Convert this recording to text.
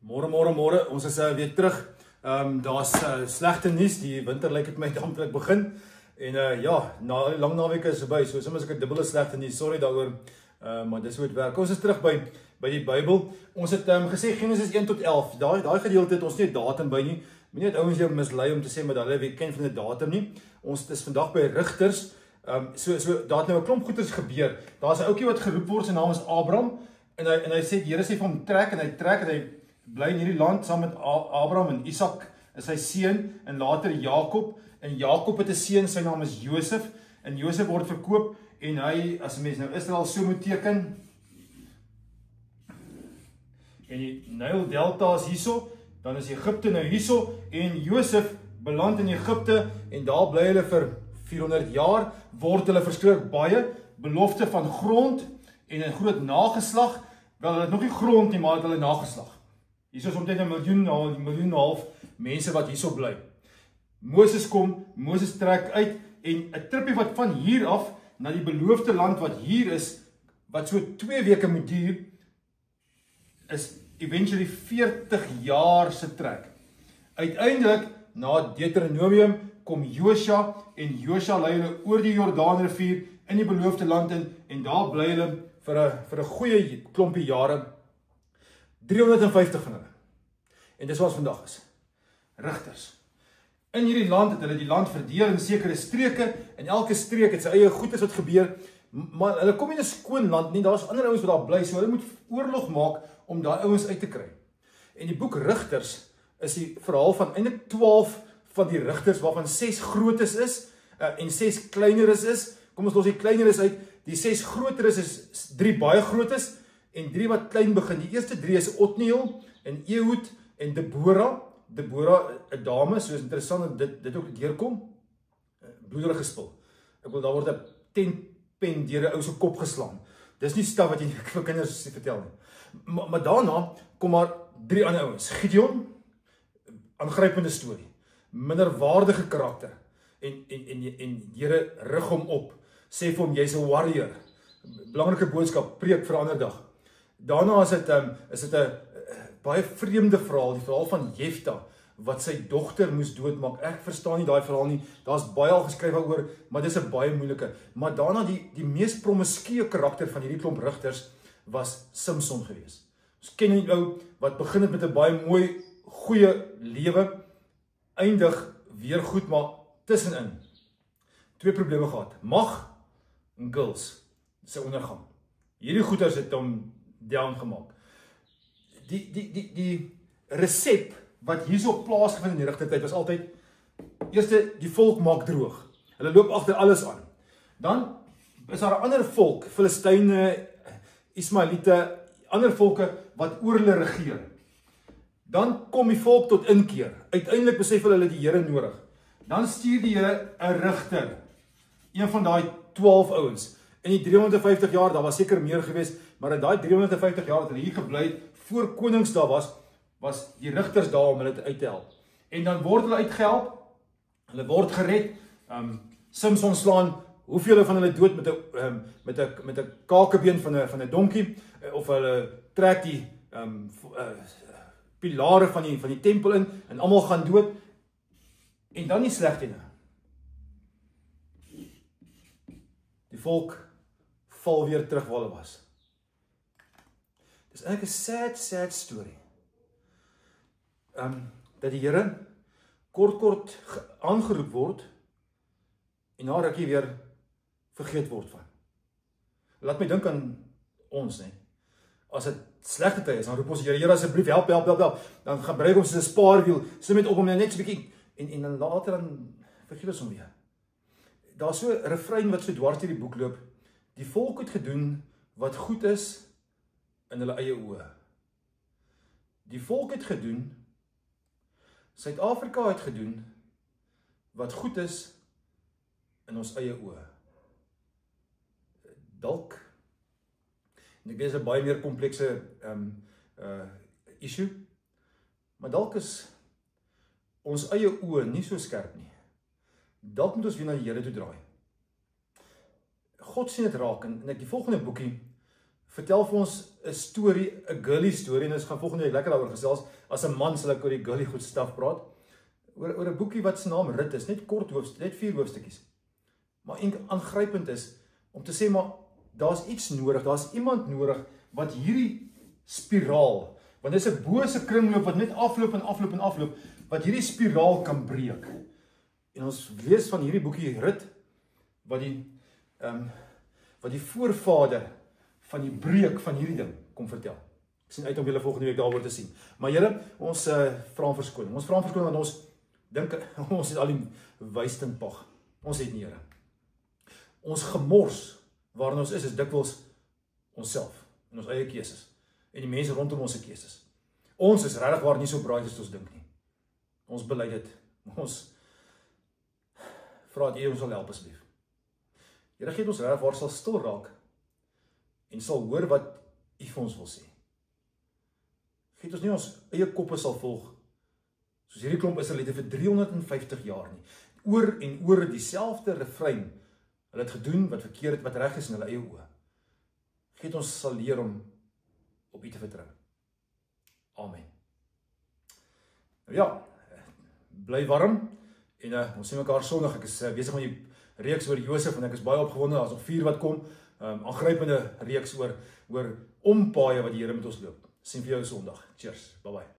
Môre, ons is weer terug. Daar's slegte nuus, die winter lyk dit my amptelik begin. En ja, na die lang naweek is verby, so soms ek 'n dubbele slegte nuus. Sorry daaroor. Maar dis hoe dit werk. Ons is terug by die Bybel. Ons het gesê Genesis 1 tot 11. Daai gedeelte het ons nie 'n datum by nie. Moenie net ouens jou mislei om te sê maar hulle weet ken van 'n datum nie. Ons is vandag by Rigters. So daar het nou 'n klomp goeters gebeur. Daar's 'n ouetjie wat geroep word, sy naam is Abraham. En hy sê die Here sê vir hom trek en hy bly in hierdie land saam met Abraham en Isak is sy seun en later Jakob. En Jakob het 'n seun, sy naam is Josef. En Josef word verkoop en hy, as 'n mens nou Israel so moet teken, en die Nyl Delta is hierso, dan is Egipte nou hierso en Josef beland in Egipte en daar bly hulle vir 400 jaar, word hulle verskrik baie, belofte van grond en 'n groot nageslag. Wel, hulle het nog nie grond nie, maar het hulle nageslag. Hierso is omtrent 1 miljoen en 1,5 mense wat hierso bly. Moses kom, Moses trek uit en 'n tripie wat van hier af na die beloofde land wat hier is, wat so 2 weke moet duur, is eventually 40 jaar se trek. Uiteindelik, na Deuteronomium, kom Josua en Josua lei hulle oor die Jordaanrivier in die beloofde land in en daar bly hulle vir 'n goeie klompie jare. 350 van hulle. En dis wat ons vandag is. Rigters. In hierdie land het hulle die land verdeel in sekere streke en elke streek het sy eie goedes wat gebeur, maar hulle kom nie in 'n skoon land nie, daar's ander ouens wat daar bly, so hulle moet oorlog maak om daai ouens uit te kry. En die boek Rigters is die verhaal van eintlik 12 van die rigters waarvan 6 grootes is en 6 kleineres is. Kom ons los die kleineres uit. Die 6 groteres is 3 baie grootes en 3 wat klein begin. Die eerste 3 is Otniel en Ehud en Deborah, 'n dame, so is interessant dat dit ook deurkom. Bloederig gespil. Ek wil daar word 'n tentpen deur 'n ou se kop geslaan. Dis nie staf wat jy vir kinders vertel nie. Maar daarna kom maar 3 ander ouens. Gideon, aangrypende storie. Minderwaardige karakter. En die Here rig hom op. Sê vir hom jy's 'n warrior. Belangrike boodskap, preek vir 'n ander dag. Daarna is dit 'n baie vreemde verhaal, die verhaal van Jefta wat sy dogter moes doodmaak. Ek verstaan nie daai verhaal nie. Daar's baie al geskryf daaroor, maar dis 'n baie moeilike. Maar daarna die mees promiskuë karakter van hierdie klomp rigters was Samson geweest. Ons ken die ou wat begin het met 'n baie mooi, goeie lewe, eindig weer goed, maar tussenin 2 probleme gehad. Mag en girls, sy ondergang. Hierdie goeters het hom down gemaak. Die resep wat hierso plaasgevind in die rigtertyd was altyd, eerste, die volk maak droog. Hulle loop agter alles aan. Dan is daar 'n ander volk, Filistyne, Ismaeliete, ander volke wat oor hulle regeer. Dan kom die volk tot inkeer. Uiteindelik besef hulle die Here nodig. Dan stuur die Here 'n rigter, een van daai 12 ouens. In die 350 jaar, daar was seker meer geweest, maar in daai 350 jaar het hulle hier gebly, voor konings daar was die rigters daar om hulle uit te help. En dan word hulle uitgehelp, hulle word gered. Samson slaan hoeveel van hulle dood met 'n kakebeen van 'n donkie, of hulle trek die pilare van die tempel in en almal gaan dood. En dan die slegte ding. Die volk val weer terug waar hulle was. Dis eintlik 'n sad storie. Dat die Here kort aangeroep word en na rukkie weer vergeet word van. Laat my dink aan ons, nee. As dit slegte tye is, dan roep ons die Here asseblief help. Dan gaan breek ons soos 'n spaarwiel, sit met op om net so 'n bietjie en dan later dan vergeet ons hom weer. Daar's so 'n refrein wat so dwars deur die boek loop. Die volk het gedoen wat goed is in hulle eie oë. Die volk het gedoen, Suid-Afrika het gedoen wat goed is in ons eie oë. Dalk, en ek weet dit is 'n baie meer komplekse issue, maar dalk is ons eie oë nie so skerp nie. Dalk moet ons weer na die Here toe draai. God sien dit raak en ek die volgende boekie vertel vir ons 'n storie, 'n girly storie, en ons gaan volgende week lekker daaroor gesels. As 'n man sal ek oor die girly goed staf praat. Oor 'n boekie wat se naam Rit is, net kort net 4 hoofstukkies. Maar aangrypend is om te sê, maar daar's iets nodig, daar's iemand nodig wat hierdie spiraal, want dit is 'n bose kringloop wat net afloop en afloop en afloop, wat hierdie spiraal kan breek. En ons lees van hierdie boekie Rit, wat die voorvader van die breek van hierdie ding kom vertel. Ek sien uit om julle volgende week daaroor te sien. Maar Here, ons vra om verskoning. Ons vra om verskoning want ons dink ons het al die wysste in pag. Ons het nie, Here. Ons gemors waarin ons is dikwels onsself en ons eie keuses en die mense rondom ons se keuses. Ons is regtig waar nie so braai as ons dink nie. Ons bely dit. Ons vra dat U ons sal help asseblief. Here, gee ons regtig waar sal stil raak en sal hoor wat U vir ons wil sê. Gee ons nie ons eie koppe sal volg soos hierdie klomp Israeliete vir 350 jaar nie. Oor en oor dieselfde refrein. Hulle het gedoen wat verkeerd het, wat reg is in hulle eie oë. Gee ons sal leer om op U te vertrou. Amen. Nou ja, bly warm en ons sien mekaar Sondag. Ek is besig met die reeks oor Josef en ek is baie opgewonde. Daar's nog 4 wat kom. Aangrypende reeks oor ompaaie wat die Here met ons loop. Sien vir jou Sondag. Cheers. Bye bye.